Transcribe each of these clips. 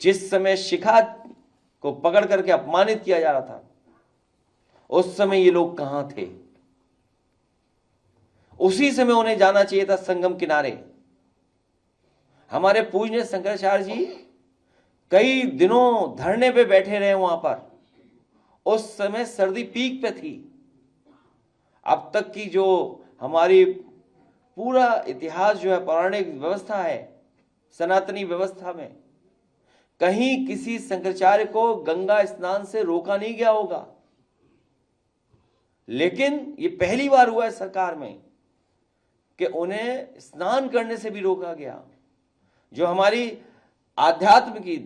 जिस समय शिखा को पकड़ करके अपमानित किया जा रहा था, उस समय ये लोग कहां थे? उसी समय उन्हें जाना चाहिए था संगम किनारे। हमारे पूज्य शंकराचार्य जी कई दिनों धरने पे बैठे रहे वहां पर। उस समय सर्दी पीक पे थी। अब तक की जो हमारी पूरा इतिहास जो है, पौराणिक व्यवस्था है, सनातनी व्यवस्था में कहीं किसी शंकराचार्य को गंगा स्नान से रोका नहीं गया होगा। लेकिन ये पहली बार हुआ है सरकार में कि उन्हें स्नान करने से भी रोका गया। जो हमारी आध्यात्म की,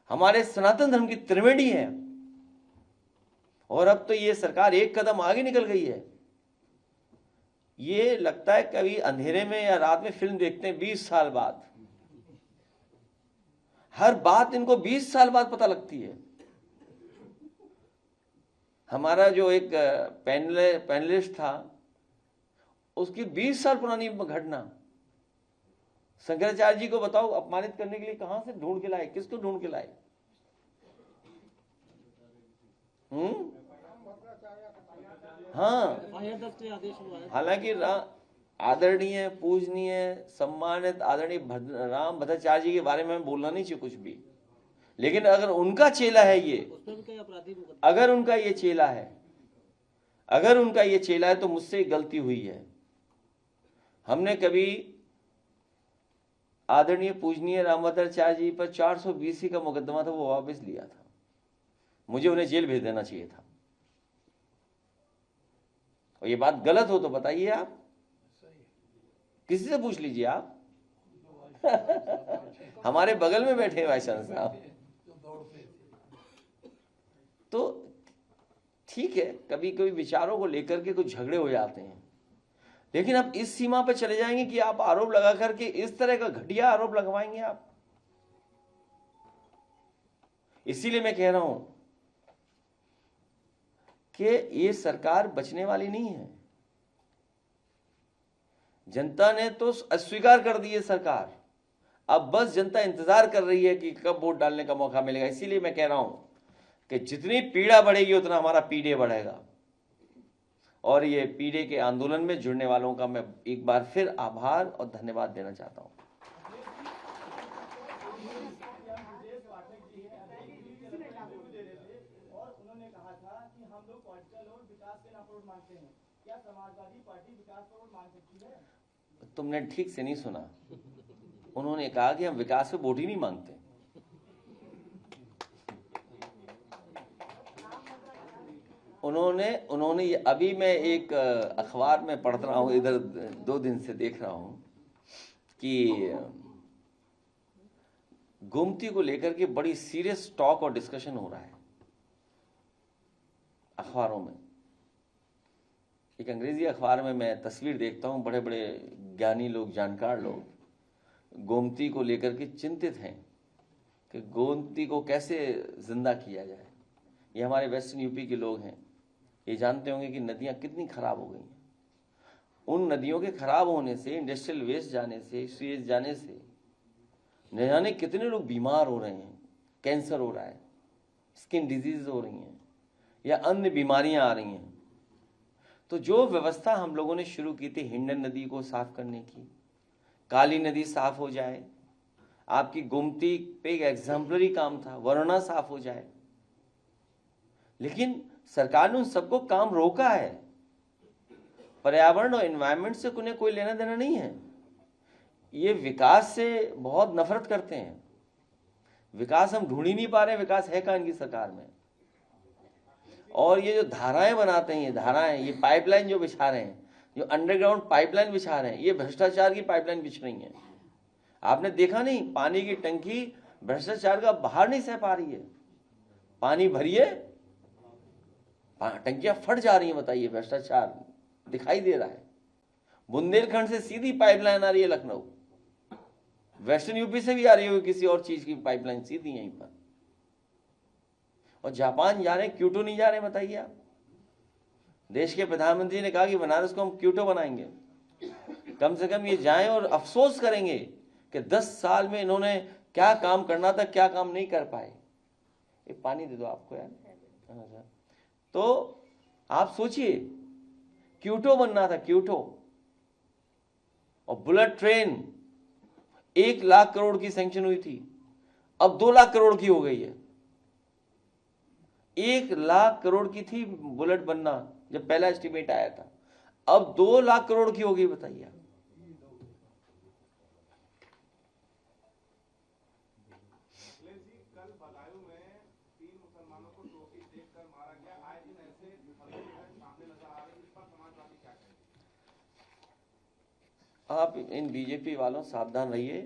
हमारे सनातन धर्म की त्रिवेणी है। और अब तो ये सरकार एक कदम आगे निकल गई है। ये लगता है कभी अंधेरे में या रात में फिल्म देखते हैं 20 साल बाद। हर बात इनको 20 साल बाद पता लगती है। हमारा जो एक पैनलिस्ट था, उसकी 20 साल पुरानी घटना शंकराचार्य जी को बताओ अपमानित करने के लिए कहां से ढूंढ के लाए, किसको ढूंढ के लाए? हाँ, हालांकि आदरणीय, पूजनीय, सम्मानित आदरणीय राम भद्राचार्य जी के बारे में बोलना नहीं चाहिए कुछ भी। लेकिन अगर उनका चेला है ये, अगर उनका ये चेला है, तो मुझसे गलती हुई है। हमने कभी आदरणीय पूजनीय रामभद्राचार्य जी पर 420 का मुकदमा था, वो वापस लिया था। मुझे उन्हें जेल भेज देना चाहिए था। और ये बात गलत हो तो बताइए आप, किसी से पूछ लीजिए आप। हमारे बगल में बैठे वाइस चांसलर साहब। तो ठीक है, कभी कभी विचारों को लेकर के कुछ झगड़े हो जाते हैं, लेकिन आप इस सीमा पर चले जाएंगे कि आप आरोप लगा करके इस तरह का घटिया आरोप लगवाएंगे आप। इसीलिए मैं कह रहा हूं कि ये सरकार बचने वाली नहीं है। जनता ने तो अस्वीकार कर दी है सरकार। अब बस जनता इंतजार कर रही है कि कब वोट डालने का मौका मिलेगा। इसीलिए मैं कह रहा हूं कि जितनी पीड़ा बढ़ेगी उतना हमारा पीडे बढ़ेगा। और ये पीडे के आंदोलन में जुड़ने वालों का मैं एक बार फिर आभार और धन्यवाद देना चाहता हूं। तुमने ठीक से नहीं सुना। उन्होंने कहा कि हम विकास पे वोट ही नहीं मांगते। उन्होंने ये, अभी मैं एक अखबार में पढ़ रहा हूँ, इधर 2 दिन से देख रहा हूँ कि गोमती को लेकर के बड़ी सीरियस टॉक और डिस्कशन हो रहा है अखबारों में। एक अंग्रेजी अखबार में मैं तस्वीर देखता हूँ, बड़े बड़े ज्ञानी लोग, जानकार लोग गोमती को लेकर के चिंतित हैं कि गोमती को कैसे जिंदा किया जाए। ये हमारे वेस्टर्न यूपी के लोग हैं, ये जानते होंगे कि नदियाँ कितनी खराब हो गई हैं। उन नदियों के खराब होने से, इंडस्ट्रियल वेस्ट जाने से, सीवेज जाने से न जाने कितने लोग बीमार हो रहे हैं। कैंसर हो रहा है, स्किन डिजीज हो रही हैं, या अन्य बीमारियां आ रही हैं। तो जो व्यवस्था हम लोगों ने शुरू की थी हिंडन नदी को साफ करने की, काली नदी साफ हो जाए, आपकी गोमती पे एक एग्जाम्पलरी काम था, वरुणा साफ हो जाए, लेकिन सरकार ने उन सबको काम रोका है। पर्यावरण और एनवायरनमेंट से उन्हें कोई लेना देना नहीं है। ये विकास से बहुत नफरत करते हैं। विकास हम ढूंढ ही नहीं पा रहे, विकास है कहां इनकी सरकार में। और ये जो धाराएं बनाते हैं, ये धाराएं, ये पाइपलाइन जो बिछा रहे हैं, जो अंडरग्राउंड पाइपलाइन बिछा रहे हैं, ये भ्रष्टाचार की पाइपलाइन बिछ रही है। आपने देखा नहीं, पानी की टंकी भ्रष्टाचार का बाहर नहीं सह पा रही है। पानी भरिए, टंकियां फट जा रही है। बताइए, भ्रष्टाचार दिखाई दे रहा है। बुंदेलखंड से सीधी पाइपलाइन आ रही है लखनऊ, वेस्टर्न यूपी से भी आ रही होगी किसी और चीज की पाइपलाइन सीधी यहीं पर। और जापान जा रहे हैं, क्योटो नहीं जा रहे। बताइए आप, देश के प्रधानमंत्री ने कहा कि बनारस को हम क्योटो बनाएंगे। कम से कम ये जाएं और अफसोस करेंगे कि 10 साल में इन्होंने क्या काम करना था, क्या काम नहीं कर पाए। ये पानी दे दो आपको यार। तो आप सोचिए, क्योटो बनना था, क्योटो, और बुलेट ट्रेन 1 लाख करोड़ की सैंक्शन हुई थी, अब 2 लाख करोड़ की हो गई है। 1 लाख करोड़ की थी बुलेट बनना जब पहला एस्टीमेट आया था, अब 2 लाख करोड़ की हो गई, बताइए। आप इन बीजेपी वालों सावधान रहिए,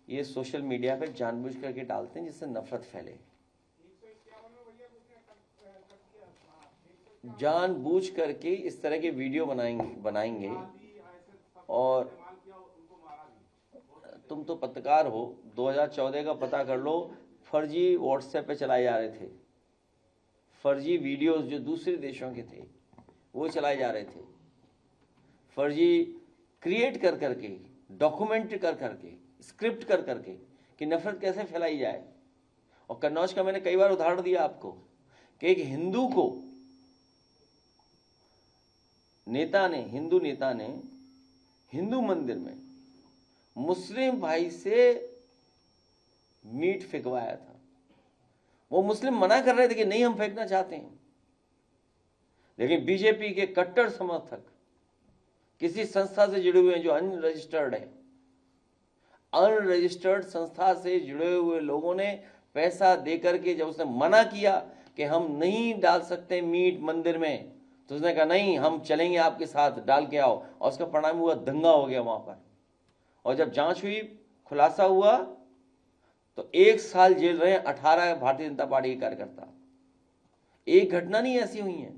ये सोशल मीडिया पे जानबूझ करके डालते हैं जिससे नफरत फैले। जानबूझ करके इस तरह के वीडियो बनाएंगे। और तुम तो पत्रकार हो, 2014 का पता कर लो, फर्जी व्हाट्सएप पे चलाए जा रहे थे, फर्जी वीडियोस जो दूसरे देशों के थे वो चलाए जा रहे थे, फर्जी क्रिएट कर करके, डॉक्यूमेंट कर करके, स्क्रिप्ट कर करके कि नफरत कैसे फैलाई जाए। और कन्नौज का मैंने कई बार उदाहरण दिया आपको कि एक हिंदू को हिंदू नेता ने हिंदू मंदिर में मुस्लिम भाई से मीट फेंकवाया था। वो मुस्लिम मना कर रहे थे कि नहीं हम फेंकना चाहते हैं, लेकिन बीजेपी के कट्टर समर्थक किसी संस्था से जुड़े हुए हैं जो अनरजिस्टर्ड है, अनरजिस्टर्ड संस्था से जुड़े हुए लोगों ने पैसा देकर के जब उसने मना किया कि हम नहीं डाल सकते मीट मंदिर में, तो उसने कहा नहीं हम चलेंगे आपके साथ, डाल के आओ। और उसका परिणाम हुआ दंगा हो गया वहां पर। और जब जांच हुई, खुलासा हुआ, तो 1 साल जेल रहे 18 भारतीय जनता पार्टी के कार्यकर्ता। एक घटना नहीं ऐसी हुई है,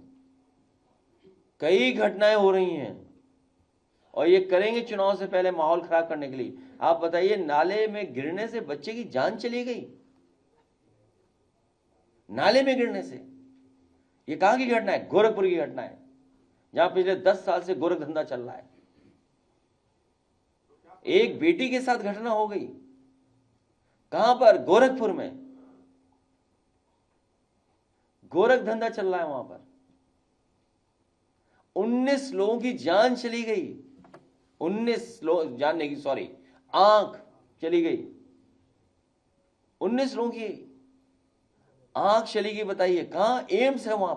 कई घटनाएं हो रही हैं, और ये करेंगे चुनाव से पहले माहौल खराब करने के लिए। आप बताइए, नाले में गिरने से बच्चे की जान चली गई, नाले में गिरने से। ये कहां की घटना है? गोरखपुर की घटना है, जहां पिछले 10 साल से गोरख धंधा चल रहा है। एक बेटी के साथ घटना हो गई, कहां पर? गोरखपुर में। गोरख धंधा चल रहा है वहां पर, 19 लोगों की जान चली गई, 19 लोग जानने की, सॉरी, आंख चली गई, 19 लोगों की आंख चली गई। बताइए, कहां? एम्स है वहां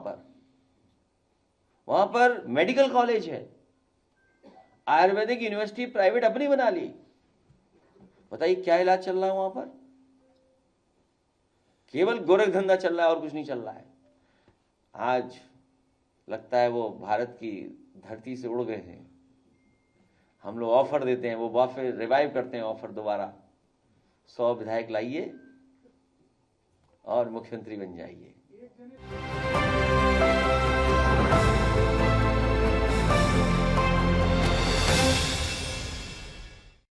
पर मेडिकल कॉलेज है, आयुर्वेदिक यूनिवर्सिटी प्राइवेट अपनी बना ली। बताइए क्या इलाज चल रहा है वहां पर? केवल गोरख धंधा चल रहा है और कुछ नहीं चल रहा है। आज लगता है वो भारत की धरती से उड़ गए हैं। हम लोग ऑफर देते हैं, वो वापस रिवाइव करते हैं ऑफर दोबारा, 100 विधायक लाइए और मुख्यमंत्री बन जाइए।